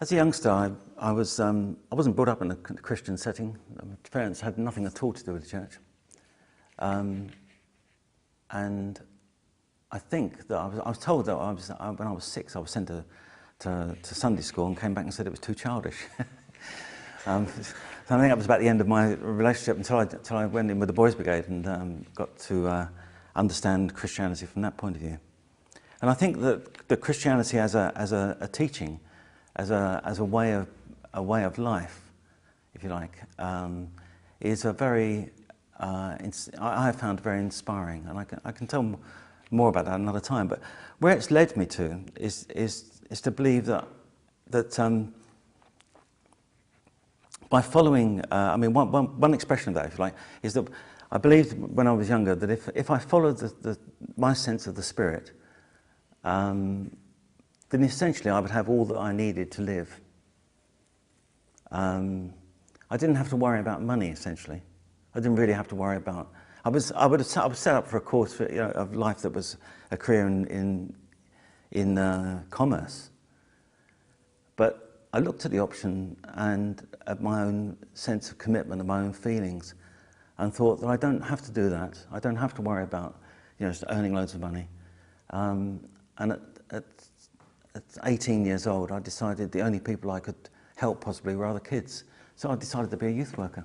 As a youngster, I wasn't brought up in a Christian setting. My parents had nothing at all to do with the church. And I think that I was told that when I was 6, I was sent to Sunday school and came back and said it was too childish. So I think that was about the end of my relationship until I went in with the Boys Brigade and got to understand Christianity from that point of view. And I think that the Christianity as a teaching, as a way of life, if you like, is a very I have found very inspiring, and I can tell more about that another time. But where it's led me to is to believe that by following, I mean, one expression of that, if you like, is that I believed when I was younger that if I followed my sense of the Spirit, then essentially I would have all that I needed to live. I didn't have to worry about money, essentially. I didn't really have to worry about. I was set up for a course of life that was a career in commerce, but I looked at the option and at my own sense of commitment and my own feelings, and thought that I don't have to do that. I don't have to worry about just earning loads of money. And at 18 years old, I decided the only people I could help possibly were other kids. So I decided to be a youth worker.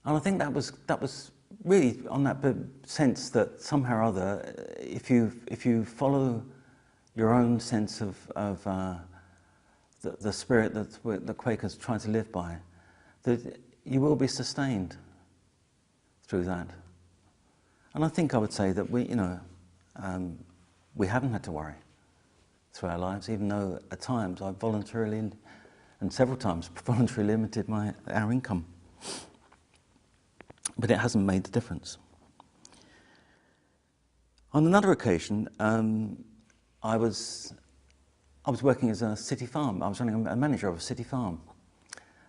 And I think that was really on that sense that somehow or other, if you follow your own sense of the spirit that the Quakers try to live by, that you will be sustained through that. And I think I would say that we haven't had to worry through our lives, even though at times I've voluntarily and several times voluntarily limited our income. But it hasn't made the difference. On another occasion, I was working as a city farm. I was running a manager of a city farm.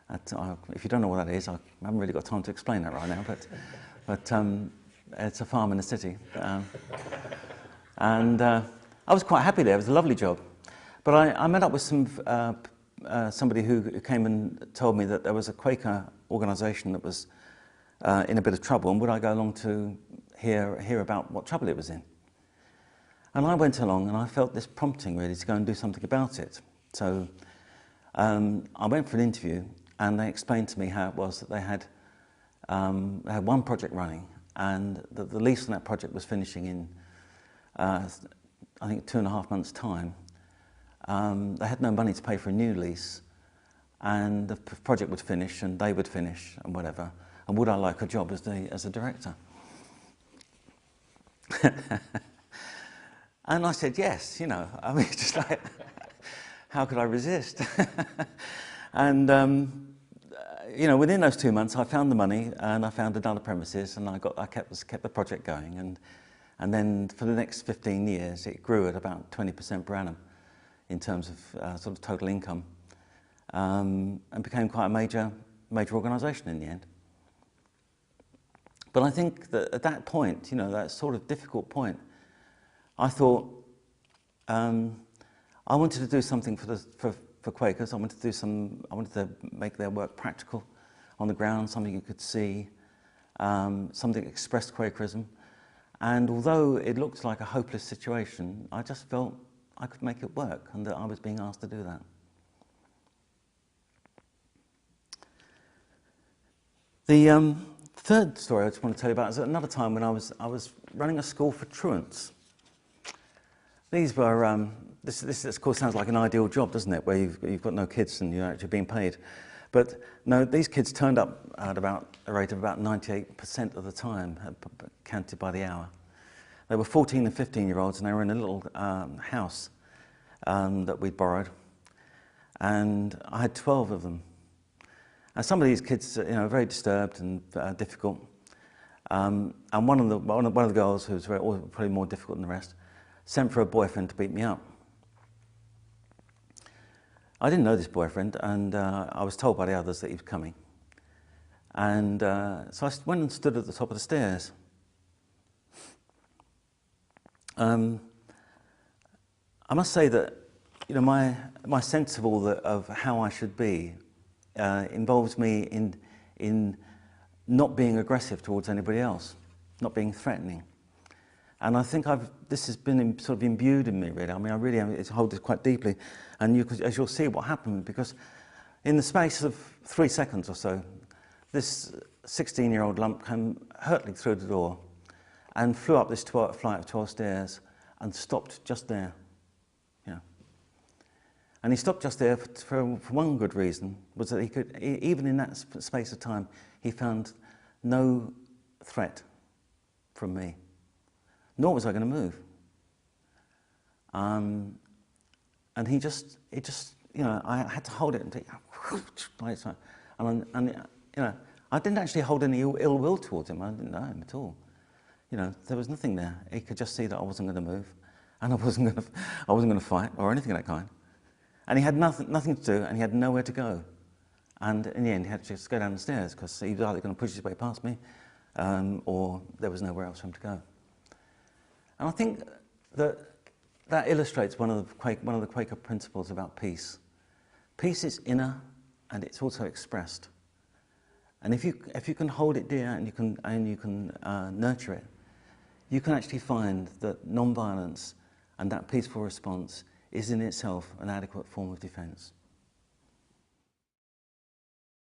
If you don't know what that is, I haven't really got time to explain that right now. But it's a farm in the city, and I was quite happy there. It was a lovely job. But I met up with somebody who came and told me that there was a Quaker organisation that was in a bit of trouble, and would I go along to hear about what trouble it was in? And I went along, and I felt this prompting really to go and do something about it. So I went for an interview, and they explained to me how it was that they had one project running, and the lease on that project was finishing in I think 2.5 months' time. They had no money to pay for a new lease, and the project would finish, and they would finish, and whatever. And would I like a job as a director? And I said yes. I mean, just like, how could I resist? And within those 2 months, I found the money, and I found another premises, and I kept the project going, and then for the next 15 years, it grew at about 20% per annum in terms of sort of total income, and became quite a major organisation in the end. But I think that at that point, that sort of difficult point, I thought I wanted to do something for Quakers. I wanted to make their work practical on the ground, something you could see, something that expressed Quakerism. And although it looked like a hopeless situation, I just felt I could make it work, and that I was being asked to do that. The third story I just want to tell you about is another time when I was running a school for truants. These were this of course sounds like an ideal job, doesn't it, where you've got no kids and you're actually being paid. But no, these kids turned up at about a rate of about 98% of the time, counted by the hour. They were 14 and 15-year-olds, and they were in a little house that we'd borrowed, and I had 12 of them. And some of these kids, very disturbed and difficult. And one of the girls, who was probably more difficult than the rest, sent for a boyfriend to beat me up. I didn't know this boyfriend, and I was told by the others that he was coming. And so I went and stood at the top of the stairs. I must say that you know, my sense of of how I should be involves me in not being aggressive towards anybody else, not being threatening. And I think this has been sort of imbued in me, really. I mean, I really hold it quite deeply. And as you'll see what happened, because in the space of 3 seconds or so, this 16-year-old lump came hurtling through the door and flew up this flight of 12 stairs and stopped just there. Yeah. And he stopped just there for one good reason, was that he could, even in that space of time, he found no threat from me. Nor was I going to move. And it just, you know, I had to hold it and take, and you know, I didn't actually hold any ill will towards him. I didn't know him at all. You know, there was nothing there. He could just see that I wasn't going to move, and I wasn't going to fight or anything of that kind. And he had nothing to do, and he had nowhere to go. And in the end, he had to just go down the stairs because he was either going to push his way past me, or there was nowhere else for him to go. And I think that illustrates one of the Quaker principles about peace. Peace is inner, and it's also expressed. And if you can hold it dear and you can nurture it, you can actually find that non-violence and that peaceful response is in itself an adequate form of defence.